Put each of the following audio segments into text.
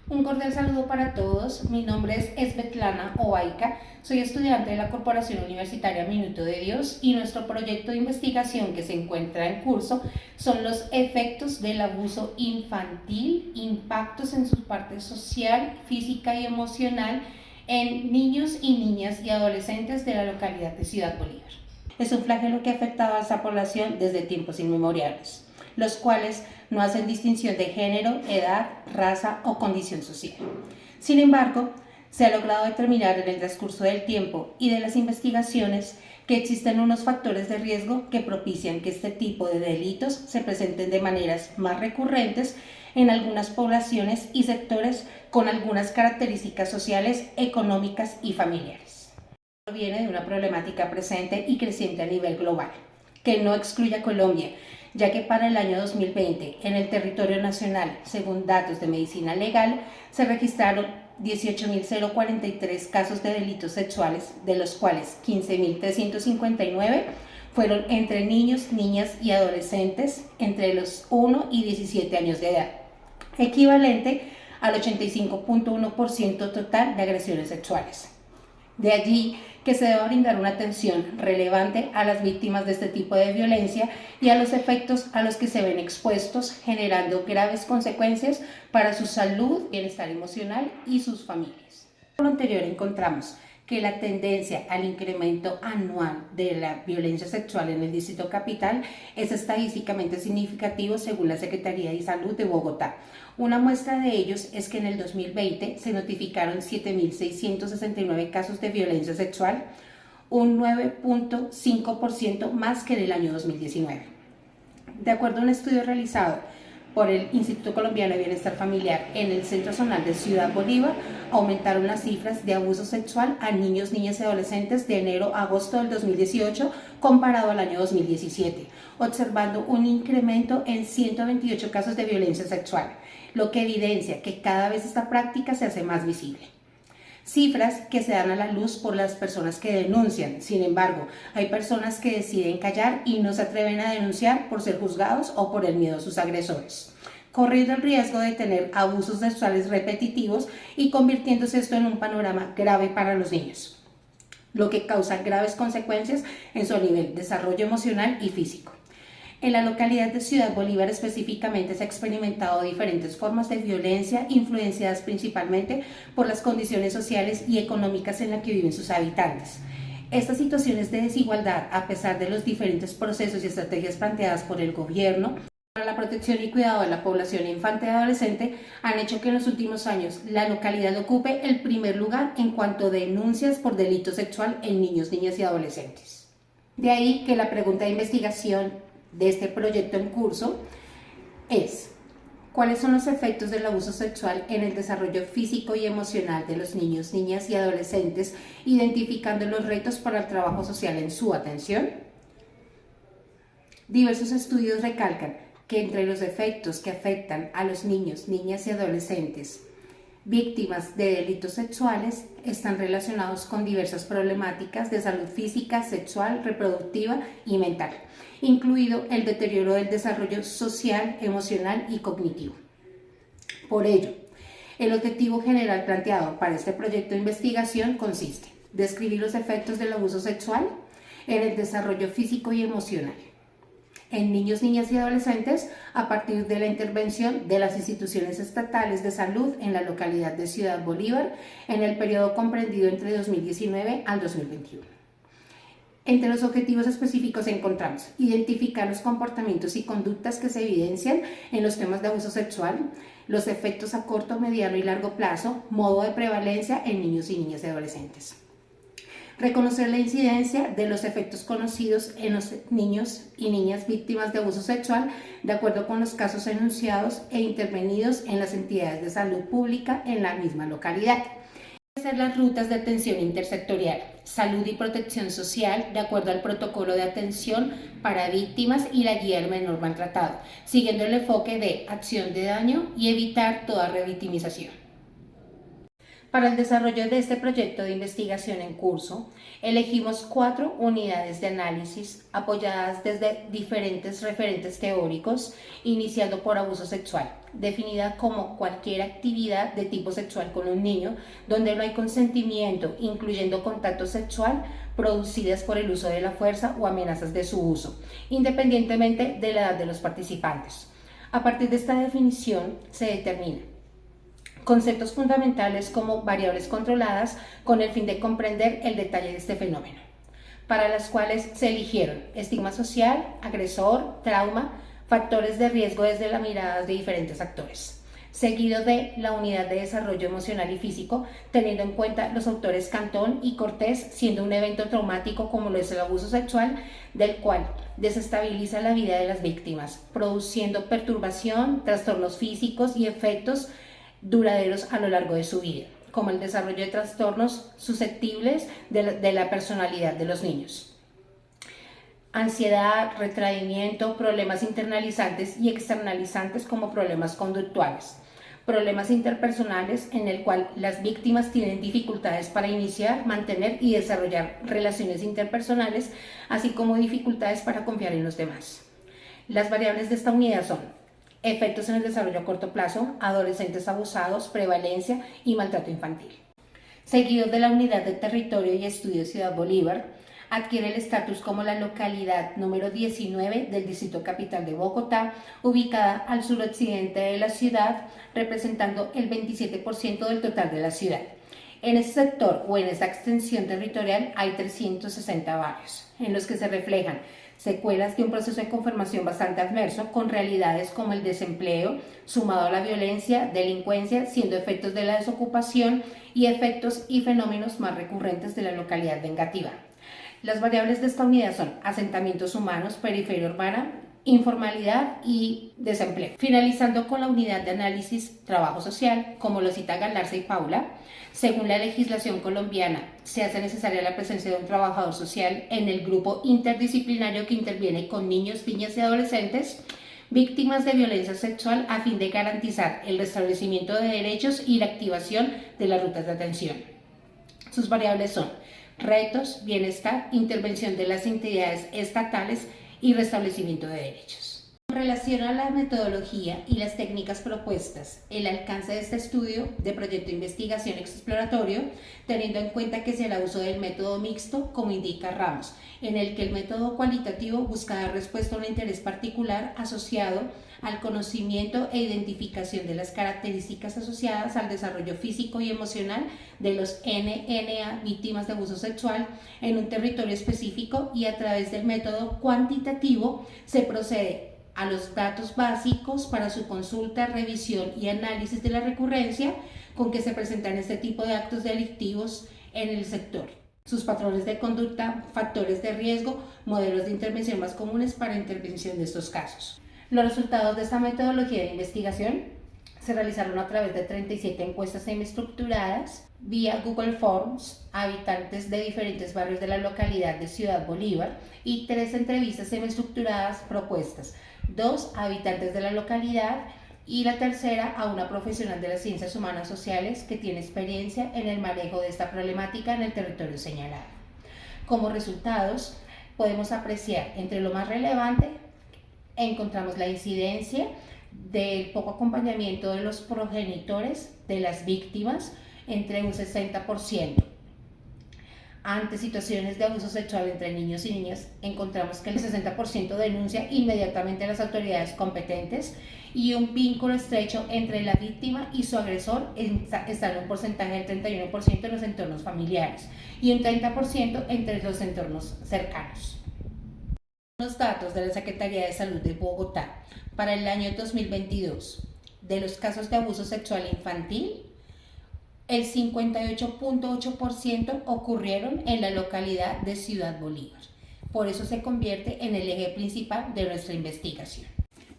Un cordial saludo para todos. Mi nombre es Svetlana Ovaica. Soy estudiante de la Corporación Universitaria Minuto de Dios y nuestro proyecto de investigación que se encuentra en curso son los efectos del abuso infantil, impactos en su parte social, física y emocional en niños y niñas y adolescentes de la localidad de Ciudad Bolívar. Es un flagelo que ha afectado a esta población desde tiempos inmemoriales, los cuales no hacen distinción de género, edad, raza o condición social. Sin embargo, se ha logrado determinar en el transcurso del tiempo y de las investigaciones que existen unos factores de riesgo que propician que este tipo de delitos se presenten de maneras más recurrentes en algunas poblaciones y sectores con algunas características sociales, económicas y familiares. Proviene de una problemática presente y creciente a nivel global, que no excluye a Colombia, ya que para el año 2020 en el territorio nacional, según datos de medicina legal, se registraron 18.043 casos de delitos sexuales, de los cuales 15.359 fueron entre niños, niñas y adolescentes entre los 1 y 17 años de edad, equivalente al 85.1% total de agresiones sexuales. De allí que se deba brindar una atención relevante a las víctimas de este tipo de violencia y a los efectos a los que se ven expuestos, generando graves consecuencias para su salud, bienestar emocional y sus familias. Por lo anterior encontramos que la tendencia al incremento anual de la violencia sexual en el Distrito Capital es estadísticamente significativo según la Secretaría de Salud de Bogotá. Una muestra de ellos es que en el 2020 se notificaron 7.669 casos de violencia sexual, un 9.5% más que en el año 2019. De acuerdo a un estudio realizado por el Instituto Colombiano de Bienestar Familiar en el Centro Zonal de Ciudad Bolívar, aumentaron las cifras de abuso sexual a niños, niñas y adolescentes de enero a agosto del 2018 comparado al año 2017, observando un incremento en 128 casos de violencia sexual, lo que evidencia que cada vez esta práctica se hace más visible. Cifras que se dan a la luz por las personas que denuncian. Sin embargo, hay personas que deciden callar y no se atreven a denunciar por ser juzgados o por el miedo a sus agresores, corriendo el riesgo de tener abusos sexuales repetitivos y convirtiéndose esto en un panorama grave para los niños, lo que causa graves consecuencias en su nivel de desarrollo emocional y físico. En la localidad de Ciudad Bolívar específicamente se ha experimentado diferentes formas de violencia influenciadas principalmente por las condiciones sociales y económicas en las que viven sus habitantes. Estas situaciones de desigualdad, a pesar de los diferentes procesos y estrategias planteadas por el gobierno para la protección y cuidado de la población infante y adolescente, han hecho que en los últimos años la localidad ocupe el primer lugar en cuanto a denuncias por delito sexual en niños, niñas y adolescentes. De ahí que la pregunta de investigación de este proyecto en curso es: ¿cuáles son los efectos del abuso sexual en el desarrollo físico y emocional de los niños, niñas y adolescentes, identificando los retos para el trabajo social en su atención? Diversos estudios recalcan que entre los efectos que afectan a los niños, niñas y adolescentes víctimas de delitos sexuales están relacionados con diversas problemáticas de salud física, sexual, reproductiva y mental, incluido el deterioro del desarrollo social, emocional y cognitivo. Por ello, el objetivo general planteado para este proyecto de investigación consiste en describir los efectos del abuso sexual en el desarrollo físico y emocional en niños, niñas y adolescentes a partir de la intervención de las instituciones estatales de salud en la localidad de Ciudad Bolívar en el periodo comprendido entre 2019 al 2021. Entre los objetivos específicos encontramos identificar los comportamientos y conductas que se evidencian en los temas de abuso sexual, los efectos a corto, mediano y largo plazo, modo de prevalencia en niños y niñas y adolescentes. Reconocer la incidencia de los efectos conocidos en los niños y niñas víctimas de abuso sexual de acuerdo con los casos enunciados e intervenidos en las entidades de salud pública en la misma localidad. Hacer las rutas de atención intersectorial, salud y protección social de acuerdo al protocolo de atención para víctimas y la guía del menor maltratado, siguiendo el enfoque de acción de daño y evitar toda revictimización. Para el desarrollo de este proyecto de investigación en curso, elegimos 4 unidades de análisis apoyadas desde diferentes referentes teóricos, iniciando por abuso sexual, definida como cualquier actividad de tipo sexual con un niño donde no hay consentimiento, incluyendo contacto sexual, producidas por el uso de la fuerza o amenazas de su uso, independientemente de la edad de los participantes. A partir de esta definición se determina conceptos fundamentales como variables controladas con el fin de comprender el detalle de este fenómeno, para las cuales se eligieron estigma social, agresor, trauma, factores de riesgo desde la mirada de diferentes actores, seguido de la unidad de desarrollo emocional y físico, teniendo en cuenta los autores Cantón y Cortés, siendo un evento traumático como lo es el abuso sexual, del cual desestabiliza la vida de las víctimas, produciendo perturbación, trastornos físicos y efectos duraderos a lo largo de su vida, como el desarrollo de trastornos susceptibles de la personalidad de los niños. Ansiedad, retraimiento, problemas internalizantes y externalizantes como problemas conductuales, problemas interpersonales en el cual las víctimas tienen dificultades para iniciar, mantener y desarrollar relaciones interpersonales, así como dificultades para confiar en los demás. Las variables de esta unidad son efectos en el desarrollo a corto plazo, adolescentes abusados, prevalencia y maltrato infantil. Seguido de la unidad de territorio y estudio Ciudad Bolívar, adquiere el estatus como la localidad número 19 del Distrito Capital de Bogotá, ubicada al suroccidente de la ciudad, representando el 27% del total de la ciudad. En este sector o en esta extensión territorial hay 360 barrios, en los que se reflejan secuelas de un proceso de conformación bastante adverso, con realidades como el desempleo, sumado a la violencia, delincuencia, siendo efectos de la desocupación y efectos y fenómenos más recurrentes de la localidad vengativa. Las variables de esta unidad son asentamientos humanos, periferia urbana, informalidad y desempleo. Finalizando con la unidad de análisis trabajo social, como lo cita Galarza y Paula, según la legislación colombiana, se hace necesaria la presencia de un trabajador social en el grupo interdisciplinario que interviene con niños, niñas y adolescentes víctimas de violencia sexual a fin de garantizar el restablecimiento de derechos y la activación de las rutas de atención. Sus variables son retos, bienestar, intervención de las entidades estatales y restablecimiento de derechos. En relación a la metodología y las técnicas propuestas, el alcance de este estudio de proyecto de investigación exploratorio, teniendo en cuenta que se hará uso del método mixto, como indica Ramos, en el que el método cualitativo busca dar respuesta a un interés particular asociado al conocimiento e identificación de las características asociadas al desarrollo físico y emocional de los NNA víctimas de abuso sexual en un territorio específico, y a través del método cuantitativo se procede a los datos básicos para su consulta, revisión y análisis de la recurrencia con que se presentan este tipo de actos delictivos en el sector, sus patrones de conducta, factores de riesgo, modelos de intervención más comunes para intervención de estos casos. Los resultados de esta metodología de investigación se realizaron a través de 37 encuestas semiestructuradas vía Google Forms a habitantes de diferentes barrios de la localidad de Ciudad Bolívar y 3 entrevistas semiestructuradas propuestas, 2 a habitantes de la localidad y la tercera a una profesional de las ciencias humanas sociales que tiene experiencia en el manejo de esta problemática en el territorio señalado. Como resultados, podemos apreciar entre lo más relevante, encontramos la incidencia del poco acompañamiento de los progenitores de las víctimas entre un 60%. Ante situaciones de abuso sexual entre niños y niñas, encontramos que el 60% denuncia inmediatamente a las autoridades competentes, y un vínculo estrecho entre la víctima y su agresor está en un porcentaje del 31% en los entornos familiares y un 30% entre los entornos cercanos. Los datos de la Secretaría de Salud de Bogotá para el año 2022 de los casos de abuso sexual infantil, el 58.8% ocurrieron en la localidad de Ciudad Bolívar. Por eso se convierte en el eje principal de nuestra investigación.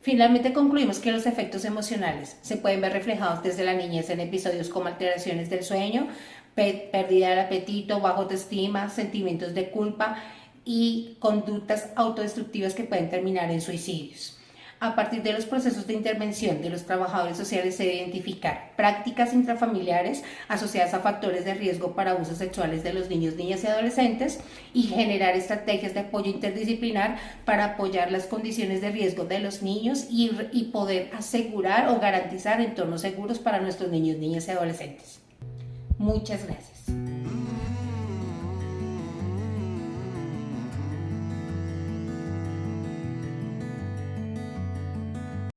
Finalmente concluimos que los efectos emocionales se pueden ver reflejados desde la niñez en episodios como alteraciones del sueño, pérdida del apetito, baja autoestima, sentimientos de culpa y conductas autodestructivas que pueden terminar en suicidios. A partir de los procesos de intervención de los trabajadores sociales se debe identificar prácticas intrafamiliares asociadas a factores de riesgo para abusos sexuales de los niños, niñas y adolescentes y generar estrategias de apoyo interdisciplinar para apoyar las condiciones de riesgo de los niños y poder asegurar o garantizar entornos seguros para nuestros niños, niñas y adolescentes. Muchas gracias.